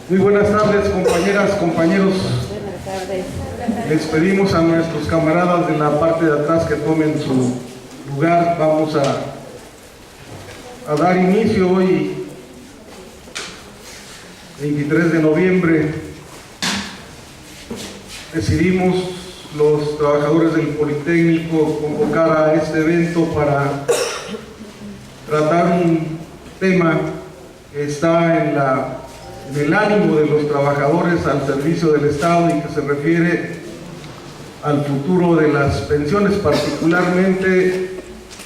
Muy buenas tardes, compañeras, compañeros. Buenas tardes. Les pedimos a nuestros camaradas de la parte de atrás que tomen su lugar. Vamos a dar inicio hoy, 23 de noviembre. Decidimos los trabajadores del Politécnico convocar a este evento para tratar un tema que está en el ánimo de los trabajadores al servicio del Estado y que se refiere al futuro de las pensiones, particularmente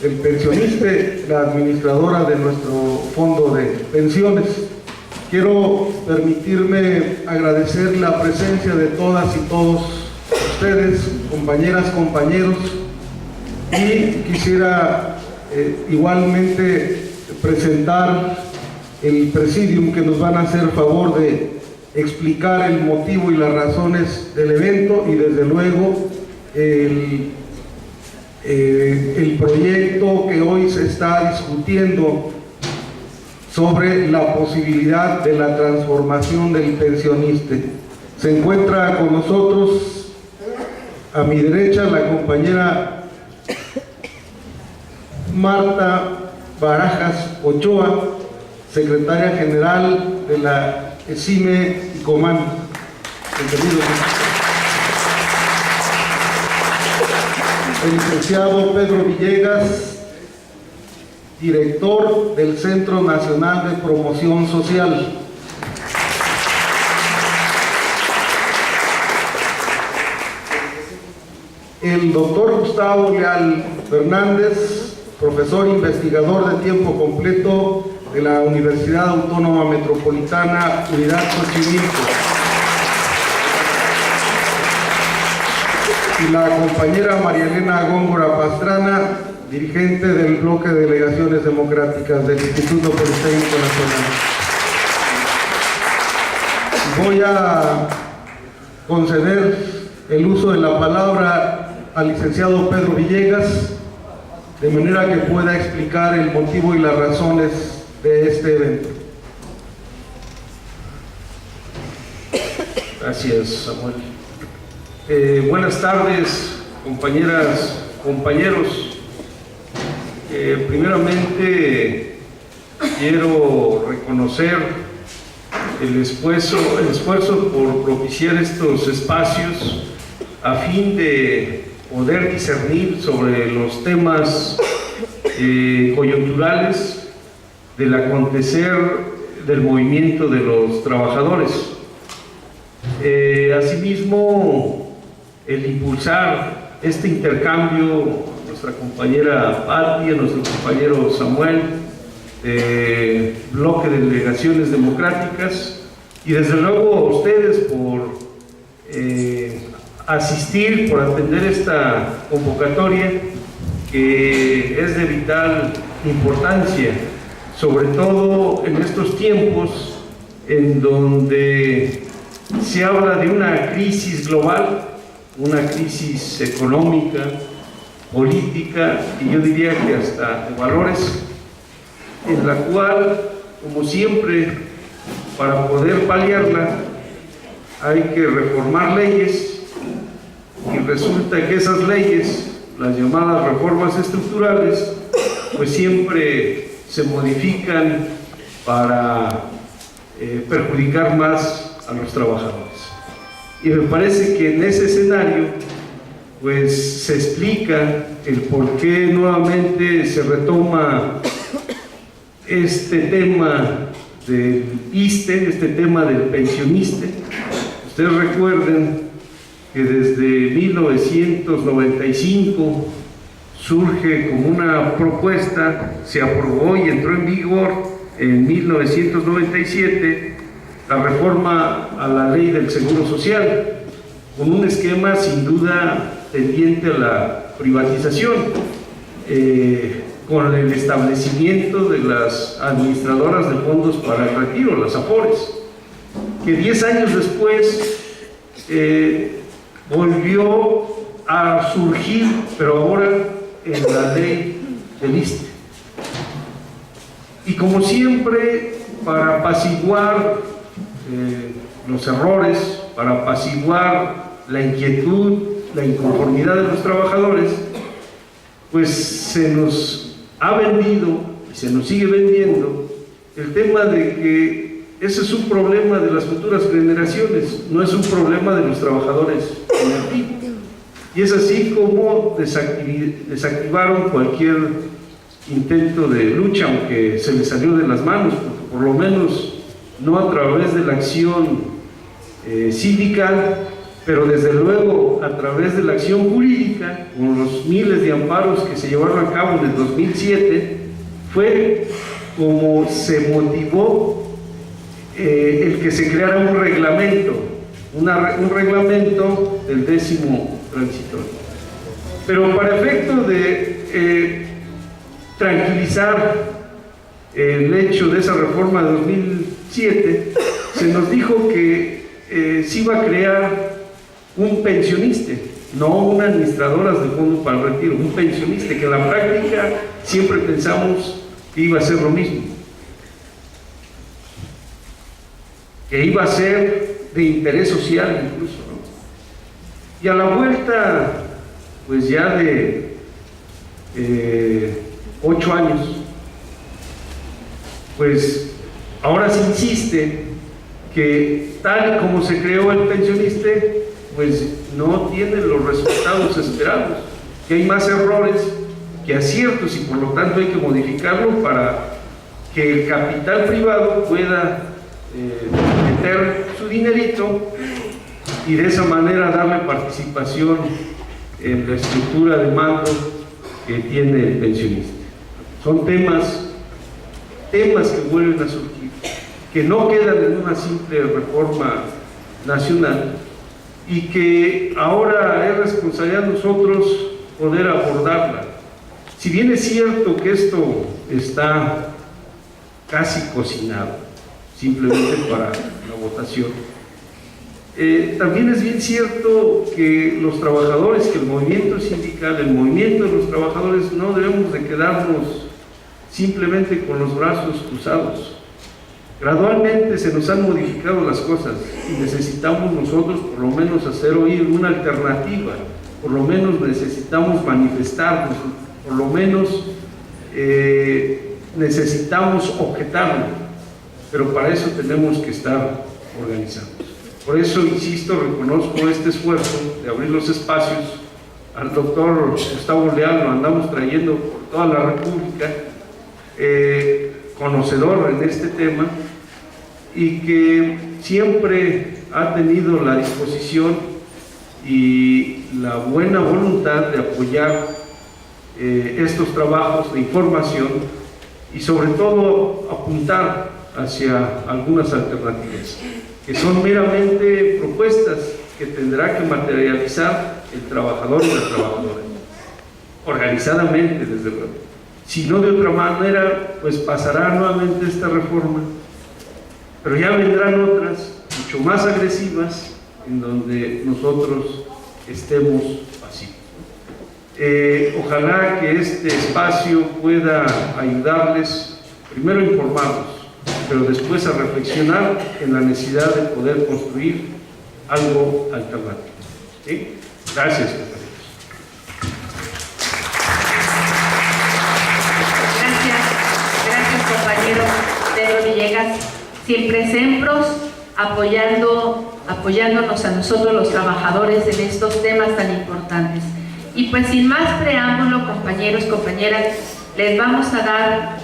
el pensionista, la administradora de nuestro fondo de pensiones. Quiero permitirme agradecer la presencia de todas y todos ustedes, compañeras, compañeros, y quisiera igualmente presentar el presidium que nos van a hacer favor de explicar el motivo y las razones del evento, y desde luego el proyecto que hoy se está discutiendo sobre la posibilidad de la transformación del pensionista. Se encuentra con nosotros a mi derecha la compañera Marta Barajas Ochoa, secretaria general de la ESIME ICOMAN. El licenciado Pedro Villegas, director del Centro Nacional de Promoción Social. El doctor Gustavo Leal Fernández, profesor investigador de tiempo completo de la Universidad Autónoma Metropolitana, Unidad Xochimilco. Y la compañera María Elena Góngora Pastrana, dirigente del bloque de delegaciones democráticas del Instituto Politécnico Nacional. Voy a conceder el uso de la palabra al licenciado Pedro Villegas, de manera que pueda explicar el motivo y las razones de este evento. Gracias, Samuel. Buenas tardes, compañeras, compañeros. Primeramente quiero reconocer el esfuerzo por propiciar estos espacios a fin de poder discernir sobre los temas coyunturales del acontecer del movimiento de los trabajadores. Asimismo, el impulsar este intercambio, nuestra compañera Patti, nuestro compañero Samuel, bloque de delegaciones democráticas, y desde luego a ustedes por asistir, por atender esta convocatoria que es de vital importancia, sobre todo en estos tiempos en donde se habla de una crisis global, una crisis económica, política y yo diría que hasta de valores, en la cual, como siempre, para poder paliarla hay que reformar leyes, y resulta que esas leyes, las llamadas reformas estructurales, pues siempre se modifican para perjudicar más a los trabajadores. Y me parece que en ese escenario pues se explica el por qué nuevamente se retoma este tema del ISSSTE, este tema del pensionista. Ustedes recuerden que desde 1995 surge como una propuesta, se aprobó y entró en vigor en 1997 la reforma a la ley del Seguro Social, con un esquema sin duda tendiente a la privatización, con el establecimiento de las administradoras de fondos para el retiro, las AFORES, que 10 años después volvió a surgir, pero ahora en la ley del ISSSTE. Y como siempre, para apaciguar los errores, para apaciguar la inquietud, la inconformidad de los trabajadores, pues se nos ha vendido y se nos sigue vendiendo el tema de que ese es un problema de las futuras generaciones, no es un problema de los trabajadores inactivos. Y es así como desactivaron cualquier intento de lucha, aunque se les salió de las manos, porque por lo menos no a través de la acción sindical, pero desde luego a través de la acción jurídica, con los miles de amparos que se llevaron a cabo en el 2007, fue como se motivó el que se creara un reglamento, un reglamento del 10º transitorio. Pero para efecto de tranquilizar el hecho de esa reforma de 2007, se nos dijo que se iba a crear un pensionista, no un administrador de fondo para el retiro, un pensionista, que en la práctica siempre pensamos que iba a ser lo mismo, que iba a ser de interés social incluso, ¿no? Y a la vuelta, pues ya de 8 años, pues ahora se insiste que tal como se creó el pensionista, pues no tiene los resultados esperados, que hay más errores que aciertos y por lo tanto hay que modificarlo para que el capital privado pueda meter su dinerito y de esa manera darle participación en la estructura de mando que tiene el pensionista. Son temas que vuelven a surgir, que no quedan en una simple reforma nacional y que ahora es responsabilidad de nosotros poder abordarla. Si bien es cierto que esto está casi cocinado, simplemente para la votación, también es bien cierto que los trabajadores, que el movimiento sindical, el movimiento de los trabajadores, no debemos de quedarnos simplemente con los brazos cruzados. Gradualmente se nos han modificado las cosas y necesitamos nosotros por lo menos hacer oír una alternativa, por lo menos necesitamos manifestarnos, por lo menos necesitamos objetarlo, pero para eso tenemos que estar organizados. Por eso, insisto, reconozco este esfuerzo de abrir los espacios. Al doctor Gustavo Leal lo andamos trayendo por toda la República, conocedor en este tema, y que siempre ha tenido la disposición y la buena voluntad de apoyar estos trabajos de información y sobre todo apuntar hacia algunas alternativas, que son meramente propuestas que tendrá que materializar el trabajador y la trabajadora, organizadamente desde luego. Si no de otra manera, pues pasará nuevamente esta reforma, pero ya vendrán otras mucho más agresivas en donde nosotros estemos pasivos. Ojalá que este espacio pueda ayudarles, primero a informarlos, pero después a reflexionar en la necesidad de poder construir algo alternativo. ¿Sí? Gracias, compañeros. Gracias, compañero Pedro Villegas. Siempre sempros, apoyándonos a nosotros los trabajadores en estos temas tan importantes. Y pues sin más preámbulo, compañeros, compañeras, les vamos a dar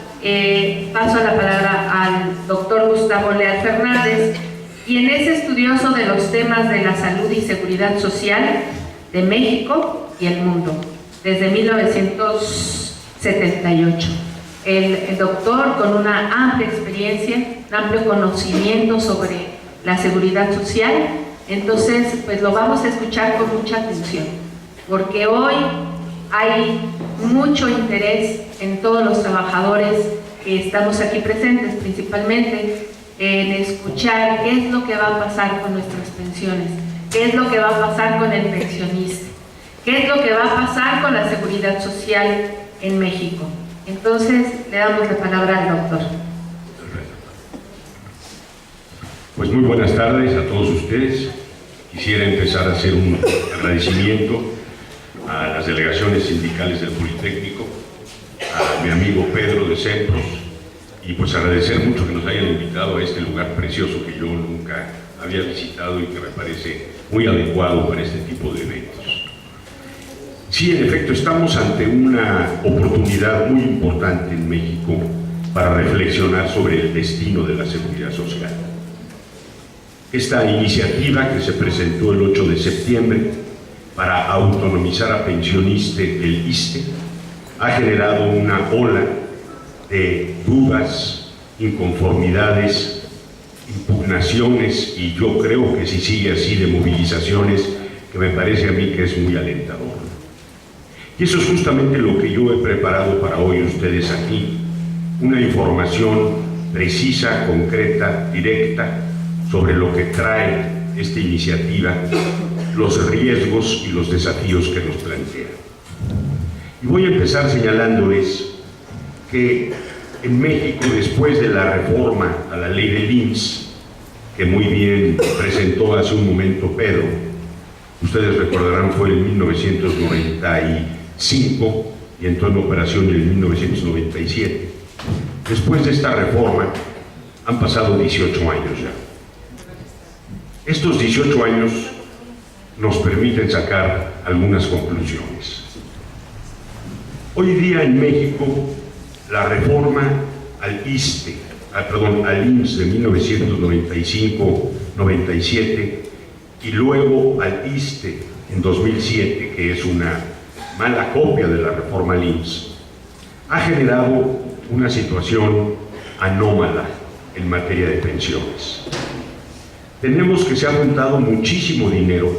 paso a la palabra al doctor Gustavo Leal Fernández, quien es estudioso de los temas de la salud y seguridad social de México y el mundo, desde 1978. El doctor con una amplia experiencia, un amplio conocimiento sobre la seguridad social. Entonces, pues lo vamos a escuchar con mucha atención, porque hoy hay mucho interés en todos los trabajadores que estamos aquí presentes, principalmente en escuchar qué es lo que va a pasar con nuestras pensiones, qué es lo que va a pasar con el pensionista, qué es lo que va a pasar con la seguridad social en México. Entonces, le damos la palabra al doctor. Pues muy buenas tardes a todos ustedes. Quisiera empezar a hacer un agradecimiento a las delegaciones sindicales del Politécnico, a mi amigo Pedro de Centros, y pues agradecer mucho que nos hayan invitado a este lugar precioso que yo nunca había visitado y que me parece muy adecuado para este tipo de eventos. Sí, en efecto, estamos ante una oportunidad muy importante en México para reflexionar sobre el destino de la seguridad social. Esta iniciativa que se presentó el 8 de septiembre para autonomizar a pensionistas del ISSSTE ha generado una ola de dudas, inconformidades, impugnaciones y yo creo que si sigue así de movilizaciones, que me parece a mí que es muy alentador. Y eso es justamente lo que yo he preparado para hoy ustedes aquí, una información precisa, concreta, directa, sobre lo que trae esta iniciativa, los riesgos y los desafíos que nos plantea. Y voy a empezar señalándoles que en México, después de la reforma a la ley del IMSS, que muy bien presentó hace un momento Pedro, ustedes recordarán fue en 1995 y entró en operación en 1997. Después de esta reforma han pasado 18 años ya. Estos 18 años nos permiten sacar algunas conclusiones. Hoy día en México, la reforma al IMSS de 1995-97 y luego al ISSSTE en 2007, que es una mala copia de la reforma al IMSS, ha generado una situación anómala en materia de pensiones. Tenemos que se ha juntado muchísimo dinero,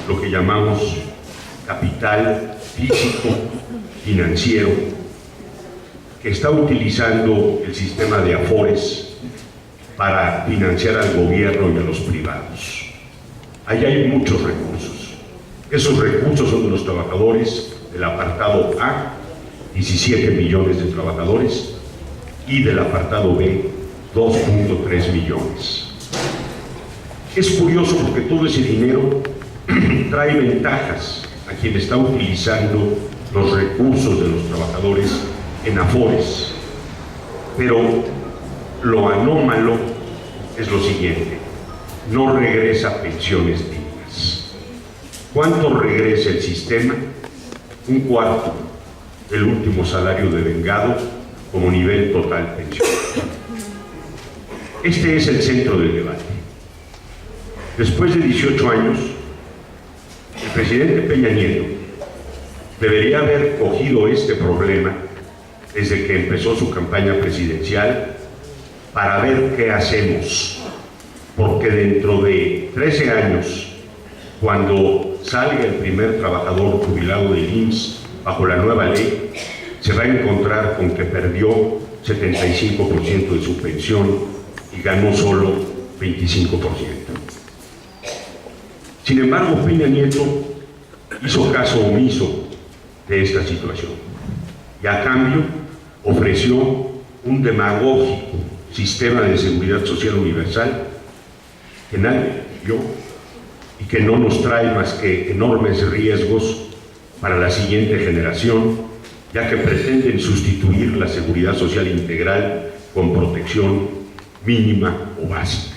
lo que llamamos capital físico, financiero, que está utilizando el sistema de Afores para financiar al gobierno y a los privados. Ahí hay muchos recursos. Esos recursos son de los trabajadores del apartado A, 17 millones de trabajadores, y del apartado B, 2.3 millones. Es curioso porque todo ese dinero trae ventajas a quien está utilizando los recursos de los trabajadores en Afores. Pero lo anómalo es lo siguiente: no regresa pensiones dignas. ¿Cuánto regresa el sistema? Un cuarto del último salario devengado como nivel total pensional. Este es el centro del debate. Después de 18 años, el presidente Peña Nieto debería haber cogido este problema desde que empezó su campaña presidencial para ver qué hacemos, porque dentro de 13 años, cuando salga el primer trabajador jubilado del IMSS bajo la nueva ley, se va a encontrar con que perdió 75% de su pensión y ganó solo 25%. Sin embargo, Peña Nieto hizo caso omiso de esta situación y a cambio ofreció un demagógico sistema de seguridad social universal que nadie vio y que no nos trae más que enormes riesgos para la siguiente generación, ya que pretenden sustituir la seguridad social integral con protección mínima o básica.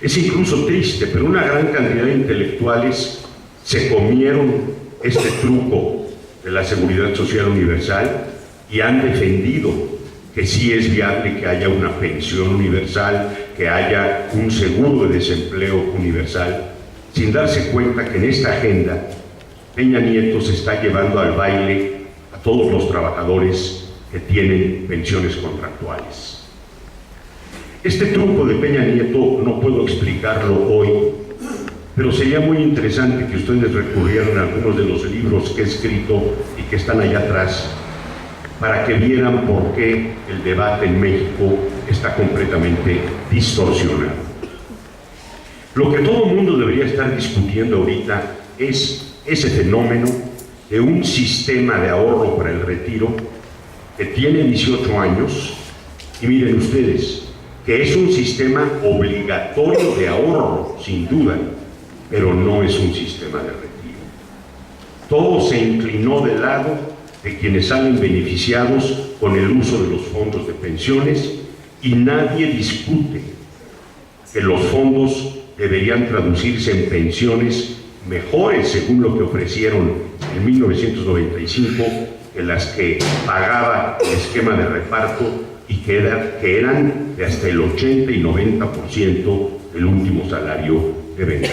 Es incluso triste, pero una gran cantidad de intelectuales se comieron este truco de la seguridad social universal y han defendido que sí es viable que haya una pensión universal, que haya un seguro de desempleo universal, sin darse cuenta que en esta agenda Peña Nieto se está llevando al baile a todos los trabajadores que tienen pensiones contractuales. Este truco de Peña Nieto no puedo explicarlo hoy, pero sería muy interesante que ustedes recurrieran a algunos de los libros que he escrito y que están allá atrás, para que vieran por qué el debate en México está completamente distorsionado. Lo que todo el mundo debería estar discutiendo ahorita es ese fenómeno de un sistema de ahorro para el retiro que tiene 18 años, y miren ustedes, que es un sistema obligatorio de ahorro, sin duda, pero no es un sistema de retiro. Todo se inclinó del lado de quienes salen beneficiados con el uso de los fondos de pensiones y nadie discute que los fondos deberían traducirse en pensiones mejores, según lo que ofrecieron en 1995, que las que pagaba el esquema de reparto y que eran de hasta el 80 y 90% del último salario de venta.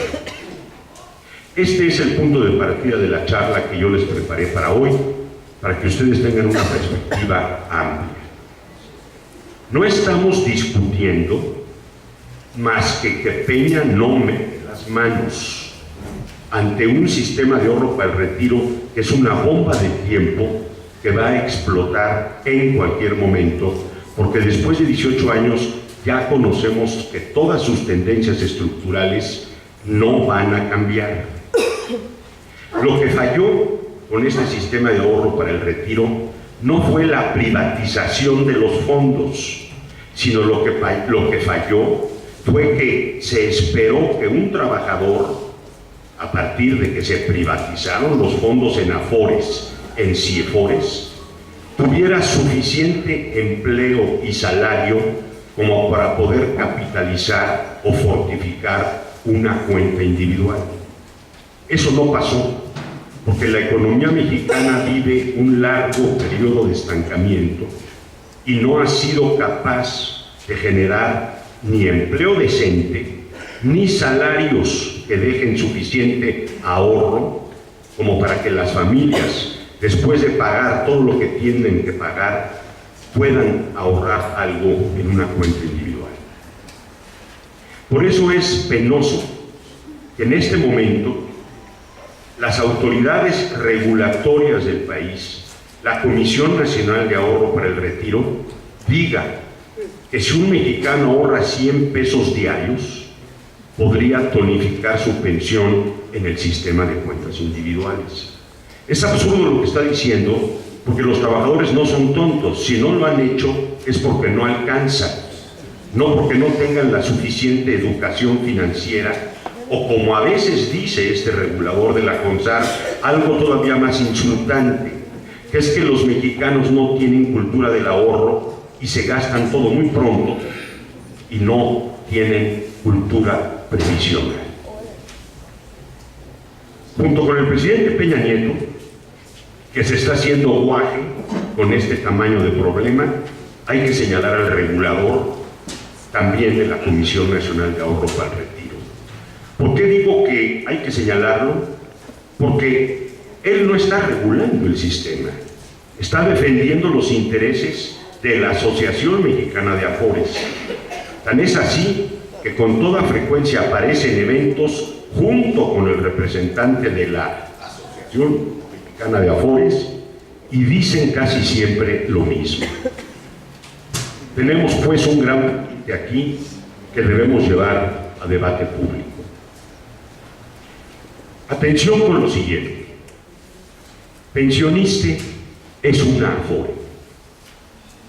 Este es el punto de partida de la charla que yo les preparé para hoy, para que ustedes tengan una perspectiva amplia. No estamos discutiendo más que Peña no mete las manos ante un sistema de ahorro para el retiro que es una bomba de tiempo que va a explotar en cualquier momento, porque después de 18 años ya conocemos que todas sus tendencias estructurales no van a cambiar. Lo que falló con este sistema de ahorro para el retiro no fue la privatización de los fondos, sino lo que falló fue que se esperó que un trabajador, a partir de que se privatizaron los fondos en Afores, en Ciefores, tuviera suficiente empleo y salario como para poder capitalizar o fortificar una cuenta individual. Eso no pasó, porque la economía mexicana vive un largo periodo de estancamiento y no ha sido capaz de generar ni empleo decente, ni salarios que dejen suficiente ahorro como para que las familias, después de pagar todo lo que tienen que pagar, puedan ahorrar algo en una cuenta individual. Por eso es penoso que en este momento las autoridades regulatorias del país, la Comisión Nacional de Ahorro para el Retiro, diga que si un mexicano ahorra 100 pesos diarios, podría tonificar su pensión en el sistema de cuentas individuales. Es absurdo lo que está diciendo, porque los trabajadores no son tontos. Si no lo han hecho es porque no alcanzan, no porque no tengan la suficiente educación financiera, o como a veces dice este regulador de la CONSAR, algo todavía más insultante, que es que los mexicanos no tienen cultura del ahorro y se gastan todo muy pronto y no tienen cultura previsional. Junto con el presidente Peña Nieto, que se está haciendo guaje con este tamaño de problema, hay que señalar al regulador también de la Comisión Nacional de Ahorro para el Retiro. ¿Por qué digo que hay que señalarlo? Porque él no está regulando el sistema, está defendiendo los intereses de la Asociación Mexicana de Afores. Tan es así que con toda frecuencia aparece en eventos junto con el representante de la Asociación Mexicana de Afores y dicen casi siempre lo mismo. Tenemos pues un gran paquete aquí que debemos llevar a debate público. Atención con lo siguiente. Pensioniste es una Afore.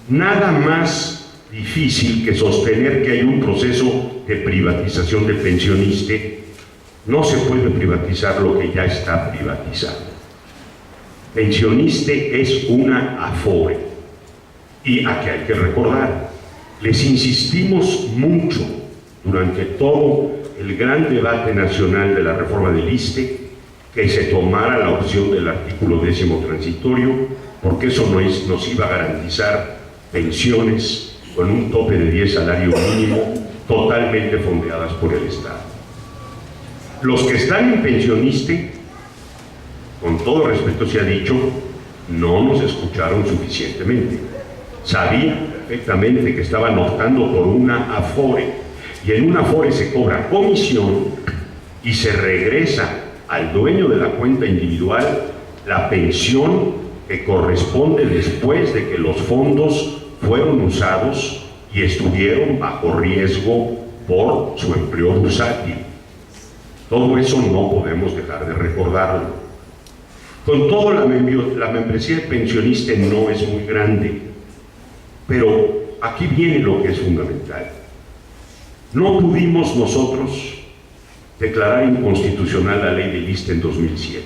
Nada más difícil que sostener que hay un proceso de privatización del pensioniste. No se puede privatizar lo que ya está privatizado. Pensioniste es una Afore. Y aquí hay que recordar, les insistimos mucho durante todo el gran debate nacional de la reforma del ISSSTE, que se tomara la opción del artículo 10º transitorio, porque eso nos iba a garantizar pensiones con un tope de 10 salario mínimo totalmente fondeadas por el Estado. Los que están en pensioniste, con todo respeto se ha dicho, no nos escucharon suficientemente. Sabían perfectamente que estaban optando por una Afore, y en una Afore se cobra comisión y se regresa al dueño de la cuenta individual la pensión que corresponde después de que los fondos fueron usados y estuvieron bajo riesgo por su empleo bursátil. Todo eso no podemos dejar de recordarlo. Con todo, la membresía de pensionista no es muy grande, pero aquí viene lo que es fundamental. No pudimos nosotros declarar inconstitucional la ley del ISSSTE en 2007.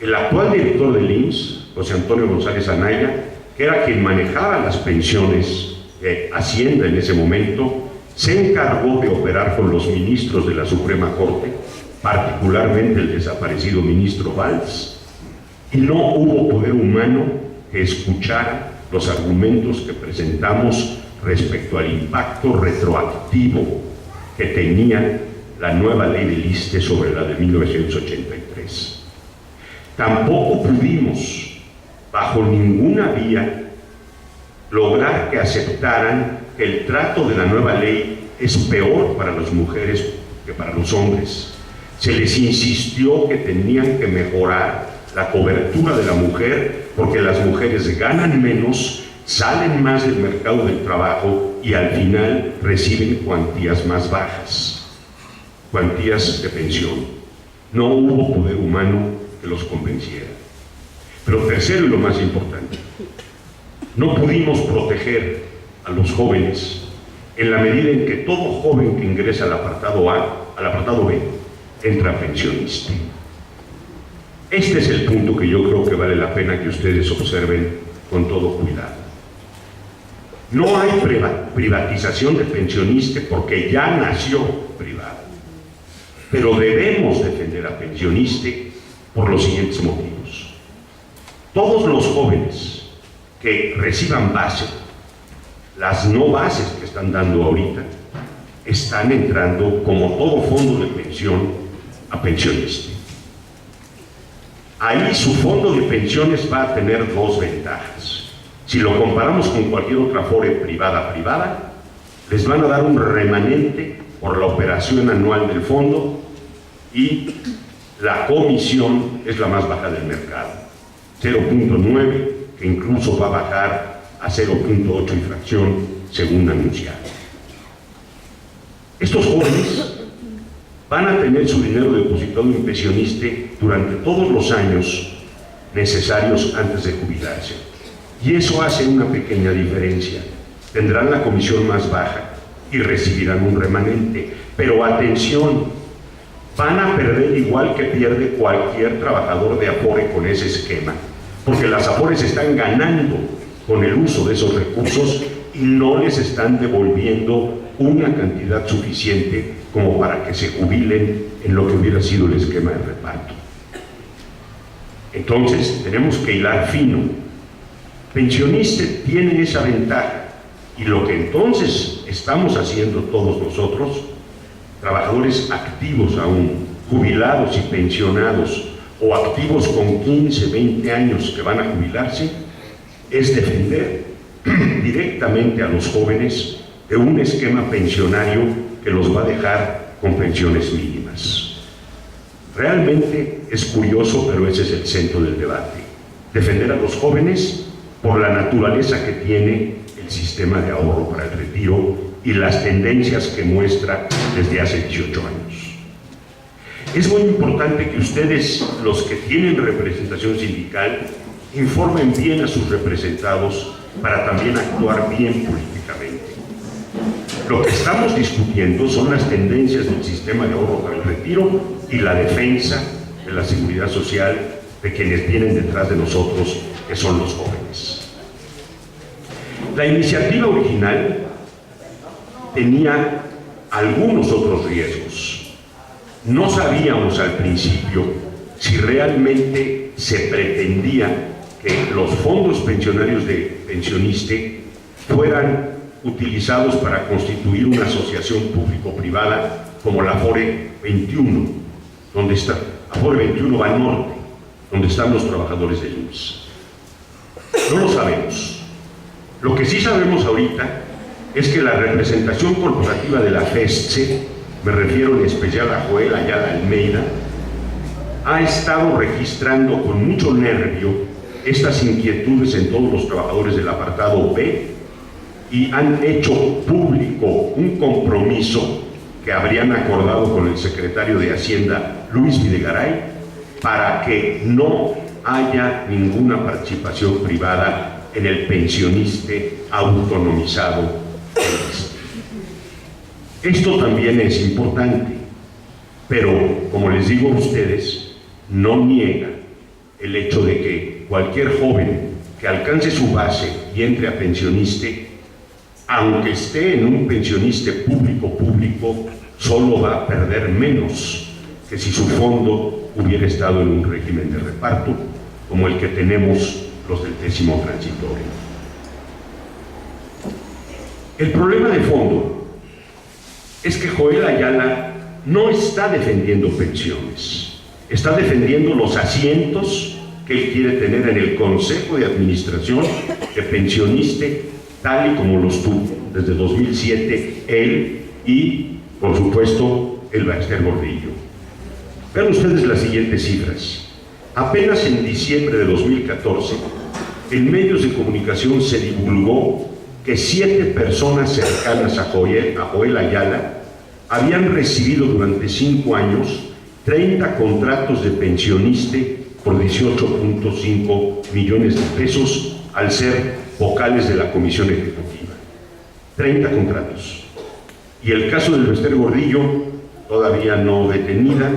El actual director del IMSS, José Antonio González Anaya, que era quien manejaba las pensiones de Hacienda en ese momento, se encargó de operar con los ministros de la Suprema Corte, particularmente el desaparecido ministro Valls, y no hubo poder humano que escuchara los argumentos que presentamos respecto al impacto retroactivo que tenía la nueva ley del ISSSTE sobre la de 1983. Tampoco pudimos, bajo ninguna vía, lograr que aceptaran que el trato de la nueva ley es peor para las mujeres que para los hombres. Se les insistió que tenían que mejorar la cobertura de la mujer porque las mujeres ganan menos, salen más del mercado del trabajo y al final reciben cuantías más bajas, cuantías de pensión. No hubo poder humano que los convenciera. Pero tercero y lo más importante, no pudimos proteger a los jóvenes en la medida en que todo joven que ingresa al apartado A, al apartado B, entra pensionista. Este es el punto que yo creo que vale la pena que ustedes observen con todo cuidado. No hay privatización de pensionista porque ya nació privado, pero debemos defender a pensionista por los siguientes motivos. Todos los jóvenes que reciban base, las no bases que están dando ahorita, están entrando como todo fondo de pensión a pensionista. Ahí su fondo de pensiones va a tener dos ventajas. Si lo comparamos con cualquier otra FORE privada, les van a dar un remanente por la operación anual del fondo y la comisión es la más baja del mercado, 0.9, que incluso va a bajar a 0.8 y fracción según anunciado. Estos jóvenes van a tener su dinero depositado en pensionista durante todos los años necesarios antes de jubilarse. Y eso hace una pequeña diferencia. Tendrán la comisión más baja y recibirán un remanente. Pero atención, van a perder igual que pierde cualquier trabajador de Afore con ese esquema, porque las Afores están ganando con el uso de esos recursos y no les están devolviendo una cantidad suficiente como para que se jubilen en lo que hubiera sido el esquema de reparto. Entonces tenemos que hilar fino. Pensionista tiene esa ventaja y lo que entonces estamos haciendo todos nosotros, trabajadores activos aún, jubilados y pensionados o activos con 15, 20 años que van a jubilarse, es defender directamente a los jóvenes de un esquema pensionario que los va a dejar con pensiones mínimas. Realmente es curioso, pero ese es el centro del debate. Defender a los jóvenes por la naturaleza que tiene el sistema de ahorro para el retiro y las tendencias que muestra desde hace 18 años. Es muy importante que ustedes, los que tienen representación sindical, informen bien a sus representados para también actuar bien políticamente. Lo que estamos discutiendo son las tendencias del sistema de ahorro para el retiro y la defensa de la seguridad social de quienes vienen detrás de nosotros, que son los jóvenes. La iniciativa original tenía algunos otros riesgos. No sabíamos al principio si realmente se pretendía que los fondos pensionarios de pensionista fueran utilizados para constituir una asociación público-privada como la Afore 21, donde está, Afore 21 Banorte, donde están los trabajadores del IMSS. No lo sabemos. Lo que sí sabemos ahorita es que la representación corporativa de la FESTSE, me refiero en especial a Joel Ayala Almeida, ha estado registrando con mucho nervio estas inquietudes en todos los trabajadores del apartado B y han hecho público un compromiso que habrían acordado con el secretario de Hacienda, Luis Videgaray, para que no haya ninguna participación privada en el pensionista autonomizado. Esto también es importante, pero como les digo a ustedes, no niega el hecho de que cualquier joven que alcance su base y entre a pensioniste, aunque esté en un pensioniste público, solo va a perder menos que si su fondo hubiera estado en un régimen de reparto como el que tenemos los del 10º transitorio. El problema de fondo es que Joel Ayala no está defendiendo pensiones, está defendiendo los asientos que él quiere tener en el Consejo de Administración de Pensioniste, tal y como los tuvo desde 2007 él y, por supuesto, el Baxter Gordillo. Vean ustedes las siguientes cifras. Apenas en diciembre de 2014, en medios de comunicación se divulgó que 7 personas cercanas a Joel Ayala habían recibido durante 5 años 30 contratos de pensioniste por 18.5 millones de pesos al ser vocales de la Comisión Ejecutiva. 30 contratos. Y el caso del Baxter Gordillo, todavía no detenida,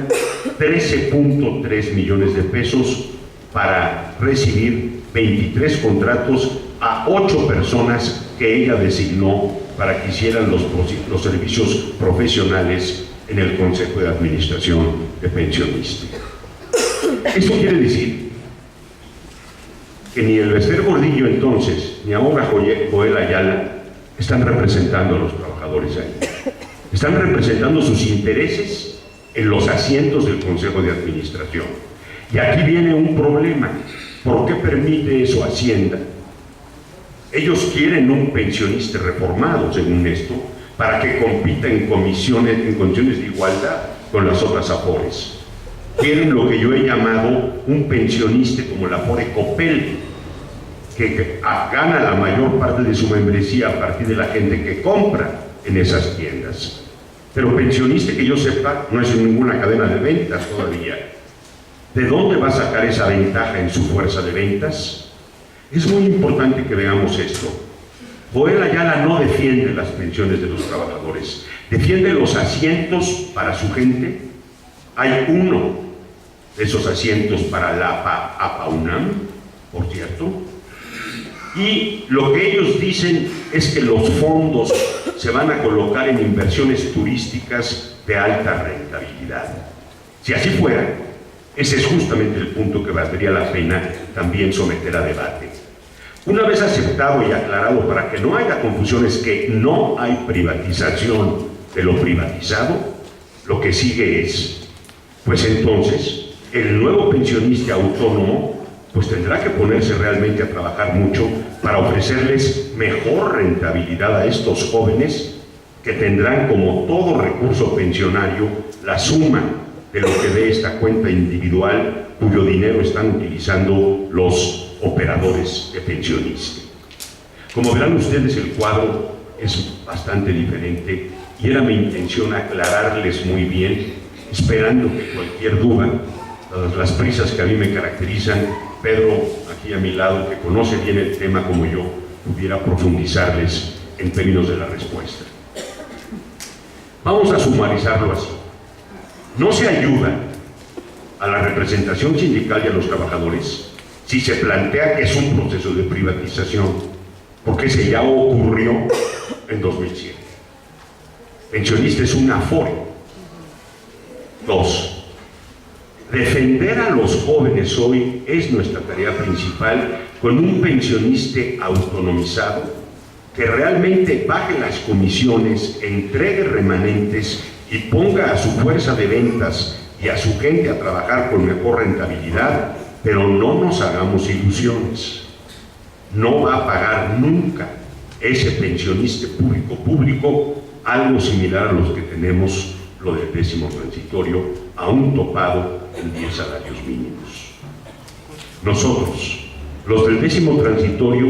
13.3 millones de pesos para recibir 23 contratos a 8 personas que ella designó para que hicieran los servicios profesionales en el Consejo de Administración de Pensionistas. Esto quiere decir que ni el Baxter Gordillo entonces, ni ahora Joel Ayala, están representando a los trabajadores ahí. Están representando sus intereses en los asientos del Consejo de Administración. Y aquí viene un problema. ¿Por qué permite eso Hacienda? Ellos quieren un pensionista reformado, según esto, para que compita en condiciones de igualdad con las otras afores. Quieren lo que yo he llamado un pensionista como la Afore Copel, que gana la mayor parte de su membresía a partir de la gente que compra en esas tiendas. Pero pensionista, que yo sepa, no es en ninguna cadena de ventas todavía. ¿De dónde va a sacar esa ventaja en su fuerza de ventas? Es muy importante que veamos esto. Joel Ayala no defiende las pensiones de los trabajadores, defiende los asientos para su gente. Hay uno de esos asientos para la APA-UNAM, por cierto, y lo que ellos dicen es que los fondos se van a colocar en inversiones turísticas de alta rentabilidad. Si así fuera, ese es justamente el punto que valdría la pena también someter a debate. Una vez aceptado y aclarado, para que no haya confusiones, que no hay privatización de lo privatizado, lo que sigue es, pues entonces, el nuevo pensionista autónomo pues tendrá que ponerse realmente a trabajar mucho para ofrecerles mejor rentabilidad a estos jóvenes que tendrán, como todo recurso pensionario, la suma de lo que dé esta cuenta individual cuyo dinero están utilizando los operadores de pensionista. Como verán ustedes, el cuadro es bastante diferente y era mi intención aclararles muy bien, esperando que cualquier duda, las prisas que a mí me caracterizan, Pedro, aquí a mi lado, que conoce bien el tema como yo, pudiera profundizarles en términos de la respuesta. Vamos a sumarizarlo así. No se ayuda a la representación sindical y a los trabajadores si se plantea que es un proceso de privatización, porque ese ya ocurrió en 2007. Pensionista es una afore. 2. Defender a los jóvenes hoy es nuestra tarea principal, con un pensionista autonomizado que realmente baje las comisiones, entregue remanentes y ponga a su fuerza de ventas y a su gente a trabajar con mejor rentabilidad. Pero no nos hagamos ilusiones. No va a pagar nunca ese pensionista público algo similar a los que tenemos lo del 10º transitorio, aún topado en 10 salarios mínimos. Nosotros, los del 10º transitorio,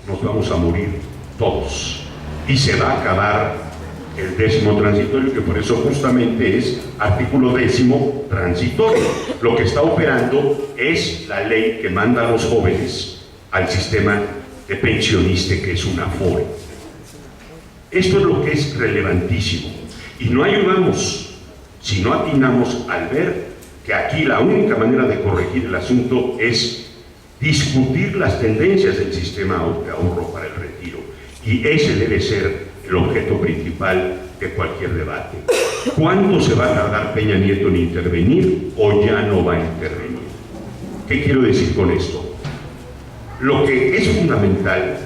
nos vamos a morir todos y se va a acabar el 10º transitorio, que por eso justamente es artículo 10º transitorio. Lo que está operando es la ley que manda a los jóvenes al sistema de pensionista, que es una afore. Esto es lo que es relevantísimo. Y no ayudamos si no atinamos al ver que aquí la única manera de corregir el asunto es discutir las tendencias del sistema de ahorro para el retiro. Y ese debe ser el objeto principal de cualquier debate. ¿Cuánto se va a tardar Peña Nieto en intervenir o ya no va a intervenir? ¿Qué quiero decir con esto? Lo que es fundamental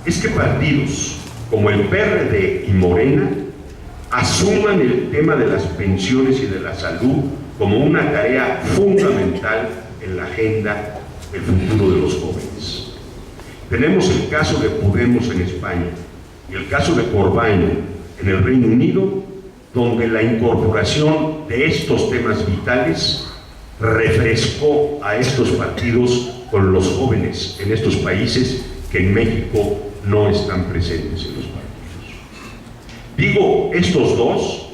es que partidos como el PRD y Morena asuman el tema de las pensiones y de la salud como una tarea fundamental en la agenda del futuro de los jóvenes. Tenemos el caso de Podemos en España y el caso de Corbyn en el Reino Unido, donde la incorporación de estos temas vitales refrescó a estos partidos con los jóvenes en estos países que en México no están presentes en los partidos. Digo estos dos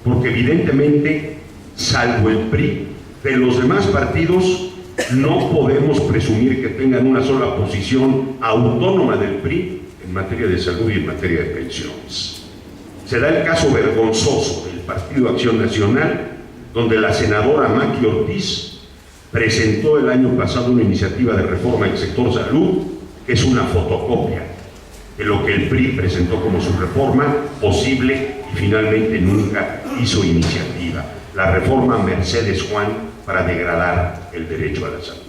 porque evidentemente, salvo el PRI, de los demás partidos no podemos presumir que tengan una sola posición autónoma del PRI en materia de salud y en materia de pensiones. Se da el caso vergonzoso del Partido Acción Nacional, donde la senadora Maqui Ortiz presentó el año pasado una iniciativa de reforma del sector salud, que es una fotocopia de lo que el PRI presentó como su reforma posible y finalmente nunca hizo iniciativa. La reforma Mercedes Juan para degradar el derecho a la salud.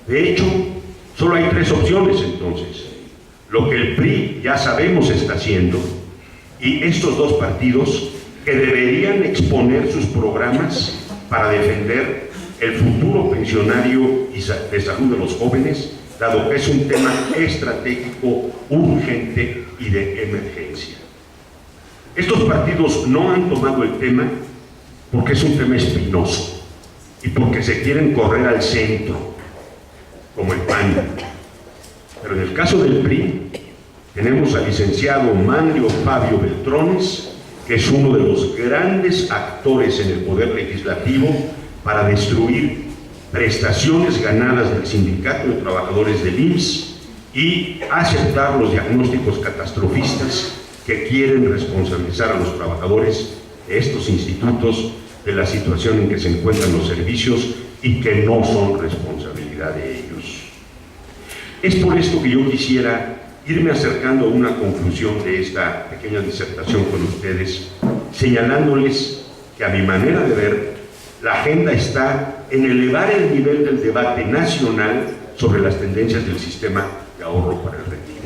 De hecho, solo hay tres opciones entonces. Lo que el PRI ya sabemos está haciendo, y estos dos partidos que deberían exponer sus programas para defender el futuro pensionario y de salud de los jóvenes, dado que es un tema estratégico, urgente y de emergencia. Estos partidos no han tomado el tema porque es un tema espinoso y porque se quieren correr al centro, como el PAN. Pero en el caso del PRI, tenemos al licenciado Manlio Fabio Beltrones, que es uno de los grandes actores en el poder legislativo para destruir prestaciones ganadas del Sindicato de Trabajadores del IMSS y aceptar los diagnósticos catastrofistas que quieren responsabilizar a los trabajadores de estos institutos de la situación en que se encuentran los servicios y que no son responsabilidad de ellos. Es por esto que yo quisiera irme acercando a una conclusión de esta pequeña disertación con ustedes, señalándoles que a mi manera de ver, la agenda está en elevar el nivel del debate nacional sobre las tendencias del sistema de ahorro para el retiro.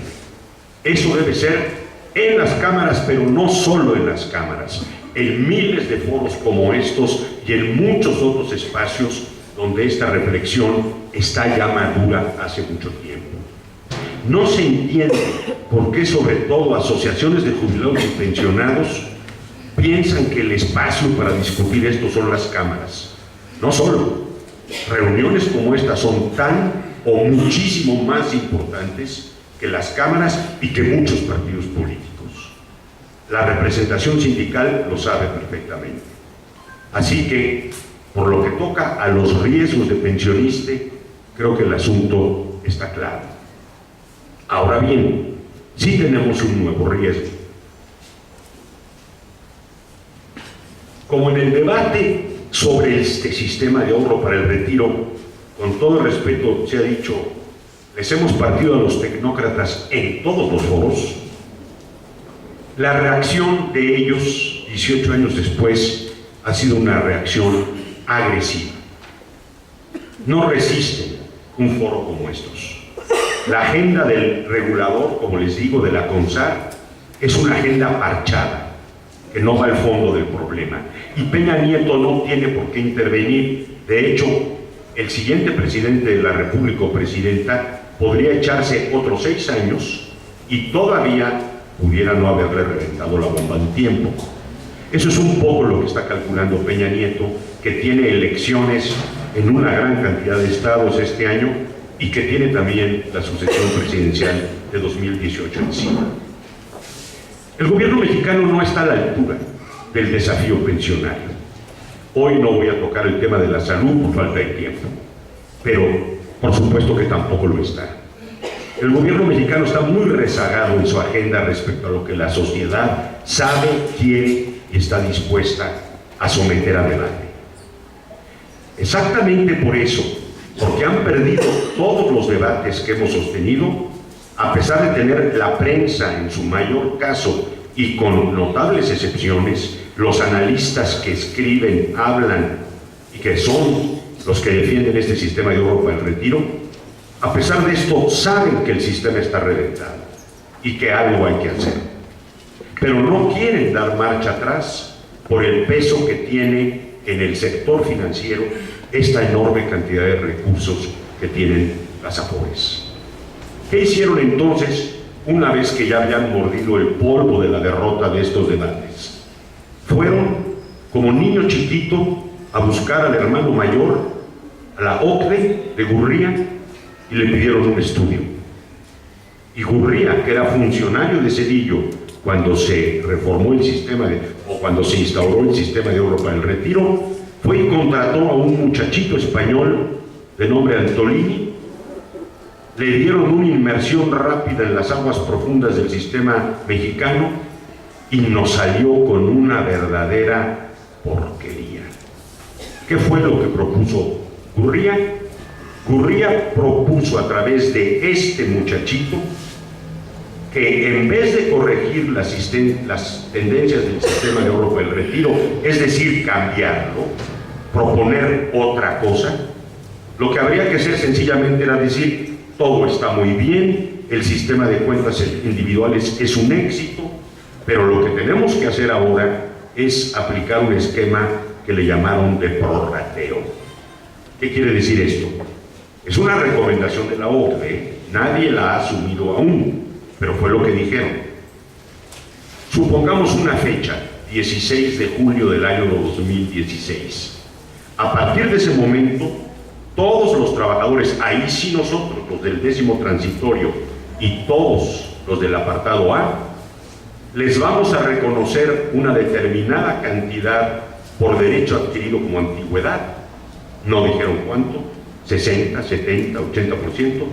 Eso debe ser en las cámaras, pero no solo en las cámaras, en miles de foros como estos y en muchos otros espacios donde esta reflexión está ya madura hace mucho tiempo. No se entiende por qué, sobre todo, asociaciones de jubilados y pensionados piensan que el espacio para discutir esto son las cámaras. No solo. Reuniones como esta son tan o muchísimo más importantes que las cámaras y que muchos partidos políticos. La representación sindical lo sabe perfectamente. Así que, por lo que toca a los riesgos de pensionista, creo que el asunto está claro. Ahora bien, sí tenemos un nuevo riesgo. Como en el debate sobre este sistema de ahorro para el retiro, con todo el respeto se ha dicho, les hemos partido a los tecnócratas en todos los foros, la reacción de ellos, 18 años después, ha sido una reacción agresiva. No resisten un foro como estos. La agenda del regulador, como les digo, de la CONSAR, es una agenda parchada, que no va al fondo del problema. Y Peña Nieto no tiene por qué intervenir. De hecho, el siguiente presidente de la República o presidenta podría echarse otros 6 años y todavía pudiera no haberle reventado la bomba en tiempo. Eso es un poco lo que está calculando Peña Nieto, que tiene elecciones en una gran cantidad de estados este año y que tiene también la sucesión presidencial de 2018 encima. El gobierno mexicano no está a la altura del desafío pensionario. Hoy no voy a tocar el tema de la salud por falta de tiempo, pero por supuesto que tampoco lo está. El gobierno mexicano está muy rezagado en su agenda respecto a lo que la sociedad sabe, quiere y está dispuesta a someter a debate. Exactamente por eso, porque han perdido todos los debates que hemos sostenido, a pesar de tener la prensa en su mayor caso y con notables excepciones, los analistas que escriben, hablan y que son los que defienden este sistema de ahorro para el retiro, a pesar de esto saben que el sistema está reventado y que algo hay que hacer, pero no quieren dar marcha atrás por el peso que tiene en el sector financiero esta enorme cantidad de recursos que tienen las AFORES. ¿Qué hicieron entonces una vez que ya habían mordido el polvo de la derrota de estos debates? Fueron como niño chiquito a buscar al hermano mayor, a la OCDE de Gurría, y le pidieron un estudio. Y Gurría, que era funcionario de Zedillo cuando se reformó el sistema o cuando se instauró el sistema de ahorro para el retiro, fue y contrató a un muchachito español de nombre Antolini. Le dieron una inmersión rápida en las aguas profundas del sistema mexicano y nos salió con una verdadera porquería. ¿Qué fue lo que propuso Gurría? Gurría propuso a través de este muchachito que en vez de corregir las tendencias del sistema de ahorro para el retiro, es decir, cambiarlo, proponer otra cosa, lo que habría que hacer sencillamente era decir: todo está muy bien, el sistema de cuentas individuales es un éxito, pero lo que tenemos que hacer ahora es aplicar un esquema que le llamaron de prorrateo. ¿Qué quiere decir esto? Es una recomendación de la OCDE, nadie la ha asumido aún, pero fue lo que dijeron. Supongamos una fecha, 16 de julio del año 2016. A partir de ese momento, todos los trabajadores, ahí sí nosotros, los del 10º transitorio y todos los del apartado A, les vamos a reconocer una determinada cantidad por derecho adquirido como antigüedad. No dijeron cuánto, 60, 70, 80%,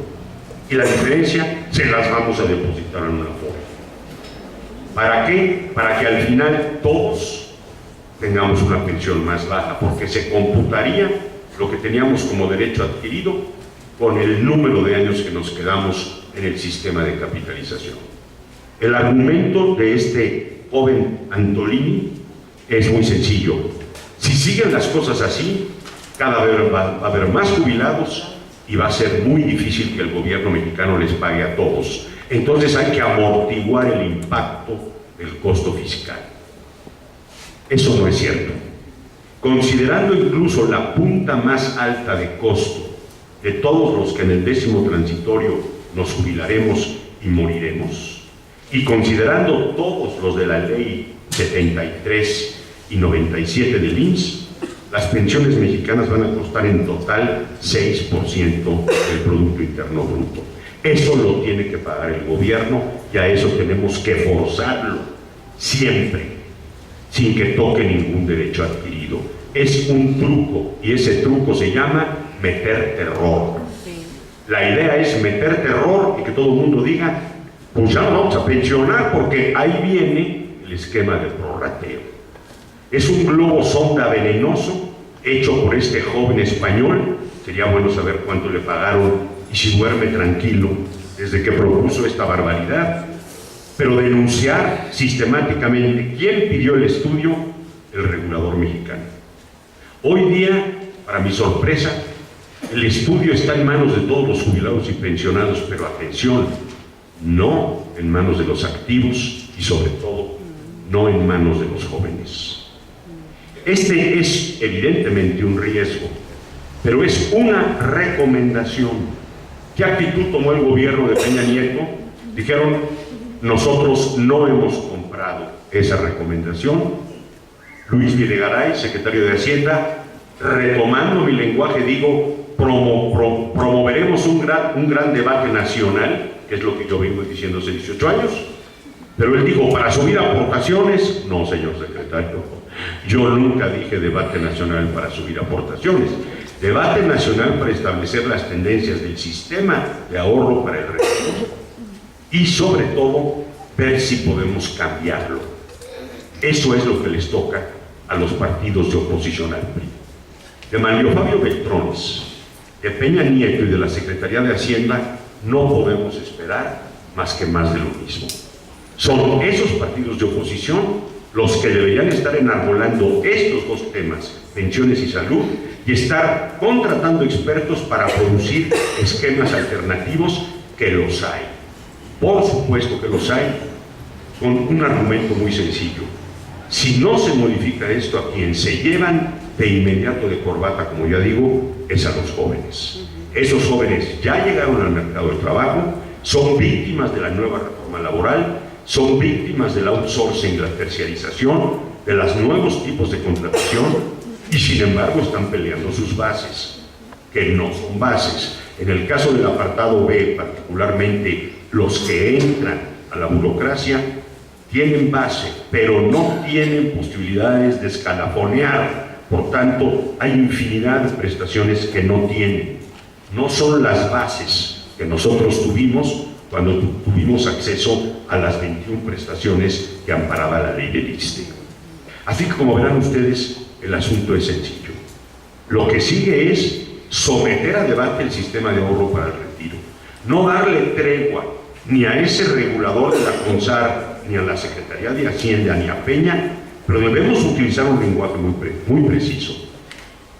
y la diferencia se las vamos a depositar en una forma. ¿Para qué? Para que al final todos tengamos una pensión más baja, porque se computaría lo que teníamos como derecho adquirido con el número de años que nos quedamos en el sistema de capitalización. El argumento de este joven Antolini es muy sencillo. Si siguen las cosas así, cada vez va a haber más jubilados y va a ser muy difícil que el gobierno mexicano les pague a todos. Entonces hay que amortiguar el impacto del costo fiscal. Eso no es cierto. Considerando incluso la punta más alta de costo de todos los que en el 10º transitorio nos jubilaremos y moriremos, y considerando todos los de la ley 73 y 97 del IMSS, las pensiones mexicanas van a costar en total 6% del Producto Interno Bruto. Eso lo tiene que pagar el gobierno y a eso tenemos que forzarlo siempre, sin que toque ningún derecho adquirido. Es un truco y ese truco se llama meter terror. La idea es meter terror y que todo el mundo diga: pues ya no vamos a pensionar porque ahí viene el esquema de prorrateo. Es un globo sonda venenoso hecho por este joven español. Sería bueno saber cuánto le pagaron y si duerme tranquilo desde que propuso esta barbaridad. Pero denunciar sistemáticamente quién pidió el estudio: el regulador mexicano. Hoy día, para mi sorpresa, el estudio está en manos de todos los jubilados y pensionados, pero atención, no en manos de los activos y sobre todo no en manos de los jóvenes. Este es evidentemente un riesgo, pero es una recomendación. ¿Qué actitud tomó el gobierno de Peña Nieto? Dijeron: nosotros no hemos comprado esa recomendación. Luis Videgaray, secretario de Hacienda, retomando mi lenguaje, digo, promoveremos un gran debate nacional, que es lo que yo vengo diciendo hace 18 años, pero él dijo: para subir aportaciones. No, señor secretario, yo nunca dije debate nacional para subir aportaciones. debate nacional para establecer las tendencias del sistema de ahorro para el retiro y sobre todo ver si podemos cambiarlo. Eso es lo que les toca a los partidos de oposición al PRI. De Mario Fabio Beltrones, de Peña Nieto y de la Secretaría de Hacienda no podemos esperar más que más de lo mismo. Son esos partidos de oposición los que deberían estar enarbolando estos dos temas, pensiones y salud, y estar contratando expertos para producir esquemas alternativos, que los hay. Por supuesto que los hay, con un argumento muy sencillo. Si no se modifica esto, a quien se llevan de inmediato de corbata, como ya digo, es a los jóvenes. Esos jóvenes ya llegaron al mercado de trabajo, son víctimas de la nueva reforma laboral, son víctimas del outsourcing, la terciarización, de los nuevos tipos de contratación, y sin embargo están peleando sus bases, que no son bases. En el caso del apartado B, particularmente los que entran a la burocracia, tienen base, pero no tienen posibilidades de escalafonear. Por tanto, hay infinidad de prestaciones que no tienen. No son las bases que nosotros tuvimos cuando tuvimos acceso a las 21 prestaciones que amparaba la ley del ISSSTE. Así que, como verán ustedes, el asunto es sencillo. Lo que sigue es someter a debate el sistema de ahorro para el retiro. No darle tregua ni a ese regulador de la CONSAR, ni a la Secretaría de Hacienda, ni a Peña, pero debemos utilizar un lenguaje muy preciso.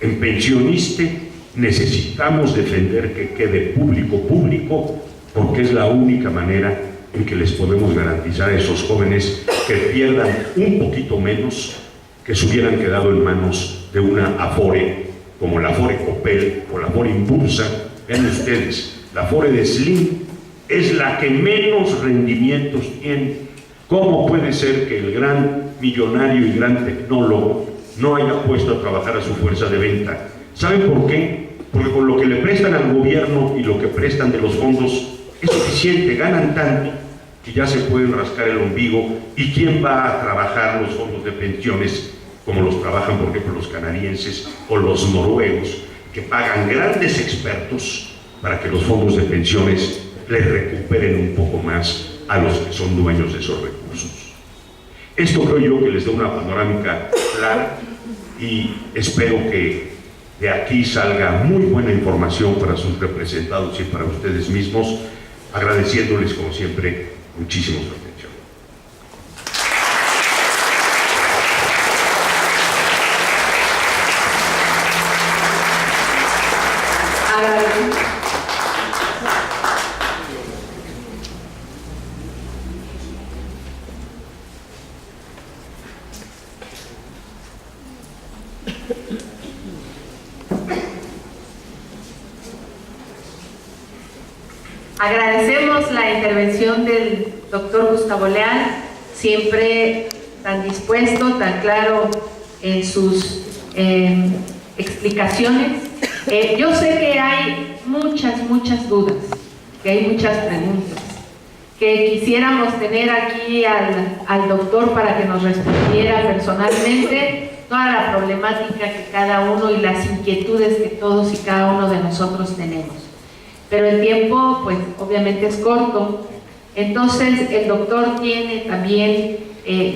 En Pensioniste necesitamos defender que quede público, porque es la única manera en que les podemos garantizar a esos jóvenes que pierdan un poquito menos, que se hubieran quedado en manos de una Afore, como la Afore Copel o la Afore Impulsa. Vean ustedes, la Afore de Slim es la que menos rendimientos tiene. ¿Cómo puede ser que el gran millonario y gran tecnólogo no haya puesto a trabajar a su fuerza de venta? ¿Saben por qué? Porque con lo que le prestan al gobierno y lo que prestan de los fondos es suficiente, ganan tanto que ya se pueden rascar el ombligo. ¿Y quién va a trabajar los fondos de pensiones como los trabajan, por ejemplo, los canadienses o los noruegos, que pagan grandes expertos para que los fondos de pensiones les recuperen un poco más a los que son dueños de esos recursos? Esto creo yo que les da una panorámica clara, y espero que de aquí salga muy buena información para sus representados y para ustedes mismos, agradeciéndoles como siempre muchísimo su atención. Agradecemos la intervención del doctor Gustavo Leal, siempre tan dispuesto, tan claro en sus explicaciones. Yo sé que hay muchas dudas, que hay muchas preguntas, que quisiéramos tener aquí al doctor para que nos respondiera personalmente toda la problemática que cada uno y las inquietudes que todos y cada uno de nosotros tenemos. Pero el tiempo, pues, obviamente es corto. Entonces, el doctor tiene también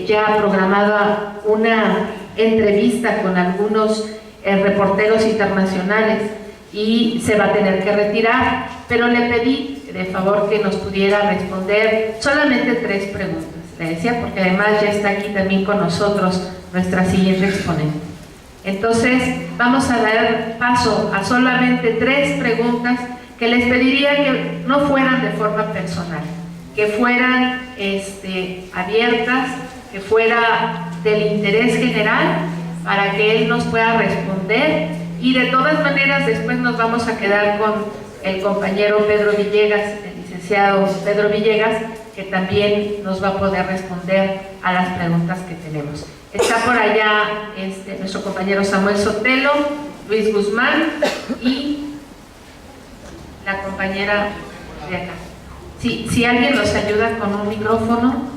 ya programada una entrevista con algunos reporteros internacionales y se va a tener que retirar, pero le pedí de favor que nos pudiera responder solamente 3 preguntas. Le decía, porque además ya está aquí también con nosotros nuestra siguiente exponente. Entonces, vamos a dar paso a solamente 3 preguntas que les pediría que no fueran de forma personal, que fueran abiertas, que fuera del interés general, para que él nos pueda responder, y de todas maneras después nos vamos a quedar con el compañero Pedro Villegas, el licenciado Pedro Villegas, que también nos va a poder responder a las preguntas que tenemos. Está por allá nuestro compañero Samuel Sotelo, Luis Guzmán y la compañera de acá. Si alguien nos ayuda con un micrófono.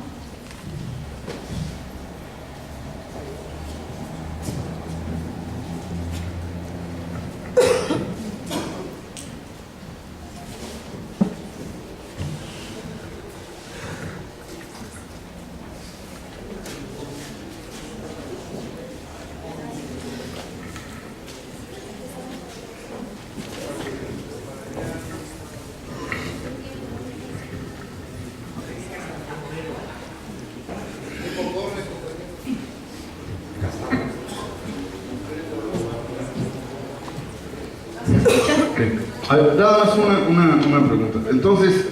Nada más una pregunta. Entonces,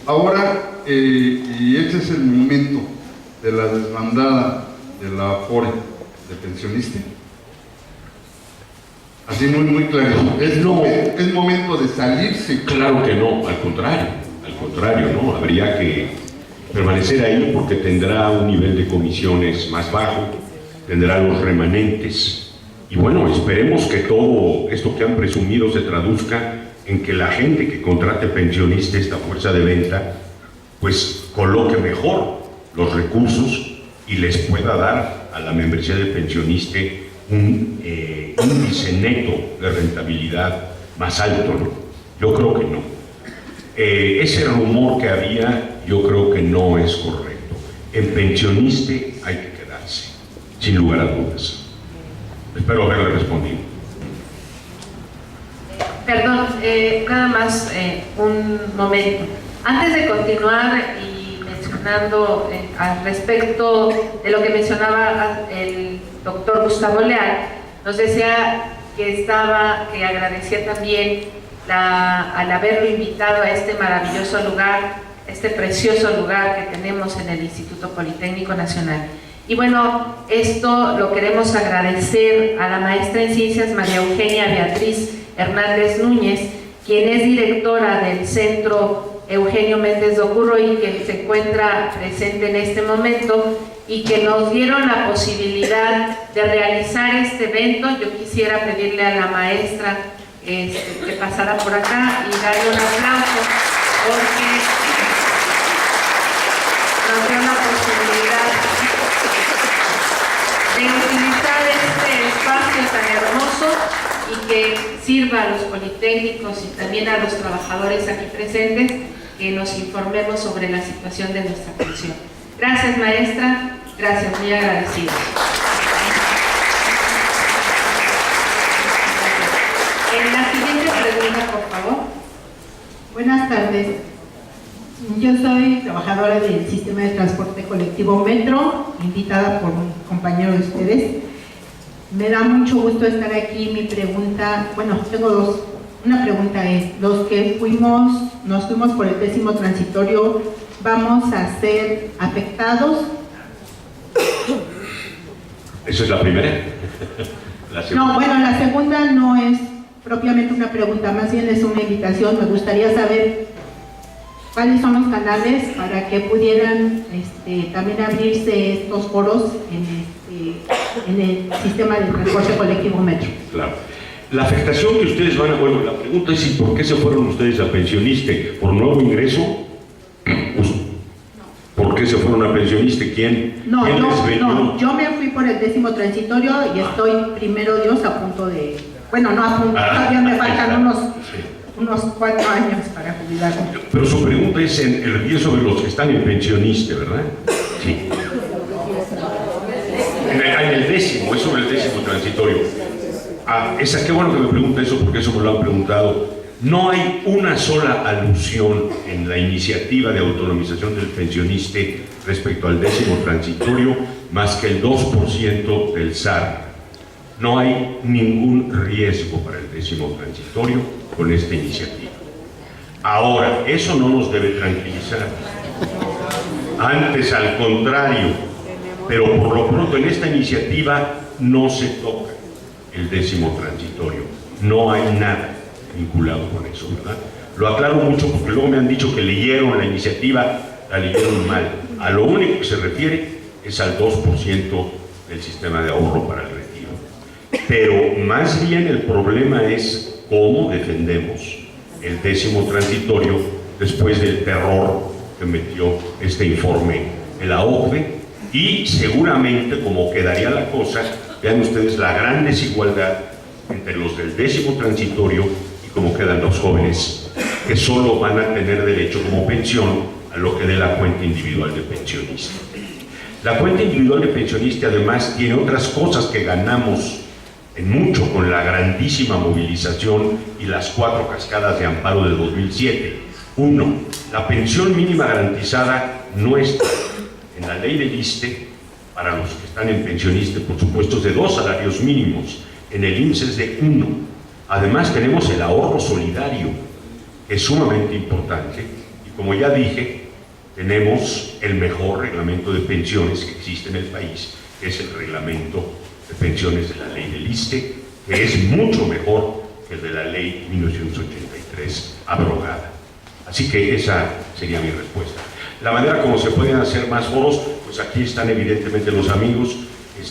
ahora, y este es el momento de la desbandada de la FORE de pensionista. Así muy claro. Es momento de salirse. Claro que no, al contrario, ¿no? Habría que permanecer ahí porque tendrá un nivel de comisiones más bajo, tendrá los remanentes, y bueno, esperemos que todo esto que han presumido se traduzca en que la gente que contrate pensionista, esta fuerza de venta, pues coloque mejor los recursos y les pueda dar a la membresía de pensionista un índice neto de rentabilidad más alto, ¿no? Yo creo que no. Ese rumor que había, yo creo que no es correcto. En pensionista hay que quedarse, sin lugar a dudas. Espero haberle respondido. Perdón, nada más un momento. Antes de continuar y mencionando al respecto de lo que mencionaba el doctor Gustavo Leal, nos decía que agradecía también al haberlo invitado a este maravilloso lugar, este precioso lugar que tenemos en el Instituto Politécnico Nacional. Y bueno, esto lo queremos agradecer a la maestra en Ciencias María Eugenia Beatriz Hernández Núñez, quien es directora del Centro Eugenio Méndez Docurro y que se encuentra presente en este momento, y que nos dieron la posibilidad de realizar este evento. Yo quisiera pedirle a la maestra que pasara por acá y darle un aplauso, porque nos dio la posibilidad de utilizar este espacio tan hermoso y que sirva a los politécnicos y también a los trabajadores aquí presentes, que nos informemos sobre la situación de nuestra pensión. Gracias, maestra. Gracias, muy agradecida. La siguiente pregunta, por favor. Buenas tardes. Yo soy trabajadora del sistema de transporte colectivo Metro, invitada por un compañero de ustedes. Me da mucho gusto estar aquí. Mi pregunta, bueno, tengo dos. Una pregunta es, los que nos fuimos por el 10º transitorio, ¿vamos a ser afectados? ¿Esa es la primera? No, bueno, la segunda no es propiamente una pregunta, más bien es una invitación. Me gustaría saber cuáles son los canales para que pudieran también abrirse estos foros en el sistema de transporte colectivo Metro. Claro. La afectación que ustedes van a... Bueno, la pregunta es, ¿y por qué se fueron ustedes a pensionista? ¿Por nuevo ingreso? ¿Por qué se fueron a pensionista? ¿Quién les vendió? No, yo me fui por el 10º transitorio y estoy, primero Dios, a punto de... Bueno, no a punto, todavía me faltan unos 4 años para jubilarme. Pero su pregunta es el riesgo sobre los que están en pensionista, ¿verdad? Sí. En el 10º, es sobre el 10º transitorio. Qué bueno que me pregunta eso, porque eso me lo han preguntado. No hay una sola alusión en la iniciativa de autonomización del pensionista respecto al 10º transitorio, más que el 2% del SAR. No hay ningún riesgo para el 10º transitorio con esta iniciativa. Ahora, eso no nos debe tranquilizar. Antes, al contrario, pero por lo pronto en esta iniciativa no se toca el 10º transitorio. No hay nada vinculado con eso, ¿verdad? Lo aclaro mucho porque luego me han dicho que leyeron la iniciativa, la leyeron mal. A lo único que se refiere es al 2% del sistema de ahorro para el retiro. Pero más bien el problema es cómo defendemos el 10º transitorio después del terror que metió este informe de la OCDE, y seguramente como quedaría la cosa, vean ustedes la gran desigualdad entre los del 10º transitorio y cómo quedan los jóvenes que solo van a tener derecho como pensión a lo que dé la cuenta individual de pensionista. La cuenta individual de pensionista además tiene otras cosas que ganamos en mucho con la grandísima movilización y las 4 cascadas de amparo del 2007. 1. La pensión mínima garantizada no está en la ley del ISSSTE para los que están en pensionista, por supuesto, es de 2 salarios mínimos. En el IMSS es de 1. Además tenemos el ahorro solidario, que es sumamente importante, y como ya dije, tenemos el mejor reglamento de pensiones que existe en el país, que es el reglamento de pensiones de la ley del ISSSTE, que es mucho mejor que el de la ley 1983 abrogada. Así que esa sería mi respuesta. La manera como se pueden hacer más foros, pues aquí están evidentemente los amigos,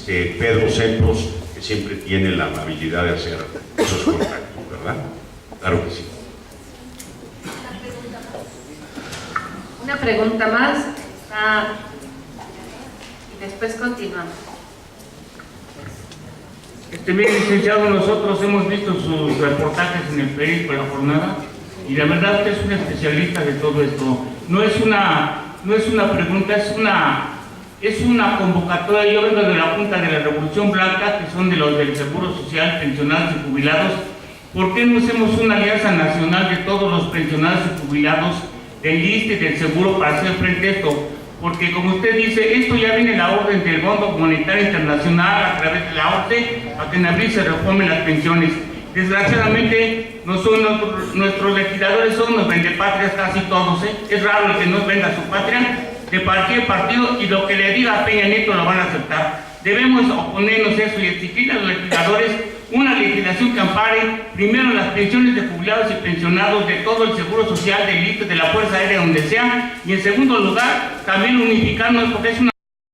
Pedro Sempros, que siempre tiene la amabilidad de hacer esos contactos, ¿verdad? Claro que sí. Una pregunta más y después continuamos. Bien, licenciado, nosotros hemos visto sus reportajes en el periódico La Jornada y la verdad usted es un especialista de todo esto. No es una pregunta, es una convocatoria. Yo vengo de la Junta de la Revolución Blanca, que son de los del Seguro Social, pensionados y jubilados. ¿Por qué no hacemos una alianza nacional de todos los pensionados y jubilados del ISSSTE y del Seguro para hacer frente a esto? Porque como usted dice, esto ya viene en la orden del Fondo Monetario Internacional a través de la OCDE, a que en abril se reformen las pensiones. Desgraciadamente, nuestros legisladores son unos vendepatrias casi todos, Es raro el que no venda su patria de cualquier partido, y lo que le diga a Peña Nieto lo van a aceptar. Debemos oponernos a eso y exigir a los legisladores una legislación que ampare primero las pensiones de jubilados y pensionados de todo el Seguro Social, del ISSSTE, de la Fuerza Aérea, donde sea, y en segundo lugar también unificarnos, porque es una